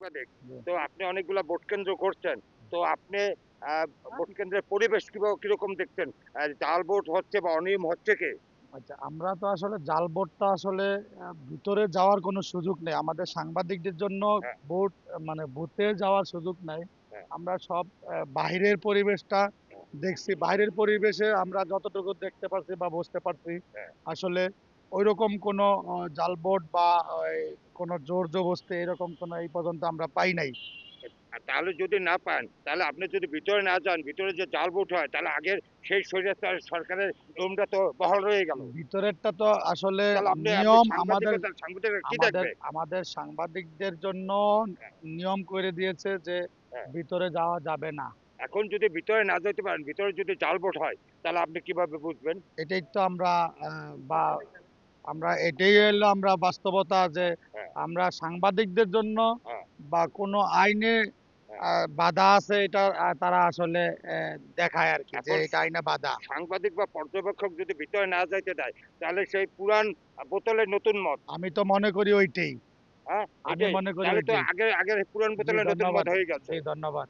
সাংবাদিক। জি। তো আপনি অনেকগুলা ভোট কেন্দ্র করছেন। তো আপনি ভোট কেন্দ্রের পরিবেশ কিরকম দেখছেন? জাল ভোট হচ্ছে বা অনিয়ম হচ্ছে কি? আচ্ছা, আমরা তো আসলে জাল ভোটটা আসলে ভিতরে যাওয়ার কোনো সুযোগ নেই। আমাদের সাংবাদিকদের জন্য হ্যাঁ, ভোট মানে বুথে যাওয়ার সুযোগ নাই। হ্যাঁ, আমরা সব বাহিরের পরিবেশটা হ্যাঁ, দেখছি। বাইরের পরিবেশে আমরা যতটুকু দেখতে পারছি বা বুঝতে পারছি, হ্যাঁ। আসলে ঐরকম কোনো জাল ভোট বা ওই কোনো জোর-জবরদস্তি এরকম কোনো এই পর্যন্ত আমরা পাই নাই। তাহলে যদি না পান, তাহলে আপনি যদি ভিতরে না যান, ভিতরে যে জাল ভোট হয়, তাহলে আগের সেই স্বৈরাচার সরকারের দমটা তো বহাল রয়ে গেল। ভিতরেরটা তো আসলে তাহলে আপনি নিয়ম আমাদের সাংবাদিকরা কি আমাদের দেখবে? আমাদের সাংবাদিকদের জন্য হ্যাঁ, নিয়ম করে দিয়েছে যে হ্যাঁ। ভিতরে যাওয়া যাবে না। এখন যদি ভিতরে না যেতে পারেন, ভিতরে যদি জাল ভোট হয়, তাহলে আপনি কিভাবে বুঝবেন? এটাই তো আমরা বা আমরা এটাই হলো আমরা বাস্তবতা যে হ্যাঁ, আমরা সাংবাদিকদের জন্য হ্যাঁ, বা কোনো আইনে হ্যাঁ। বাধা আছে এটা তারা আসলে দেখায় আরকি যে এখন এটা আইনে বাধা। সাংবাদিক বা পর্যবেক্ষক যদি ভিতরে না যাইতে দেয়, তাহলে সেই পুরান বোতলে নতুন মদ। আমি তো মনে করি ওইটাই। হ্যাঁ? আমি এটাই। মনে করি তাহলে তো ওইটাই। আগের আগের পুরান জি বোতলে নতুন মদ ধন্যবাদ। হয়ে গেছে। জি ধন্যবাদ।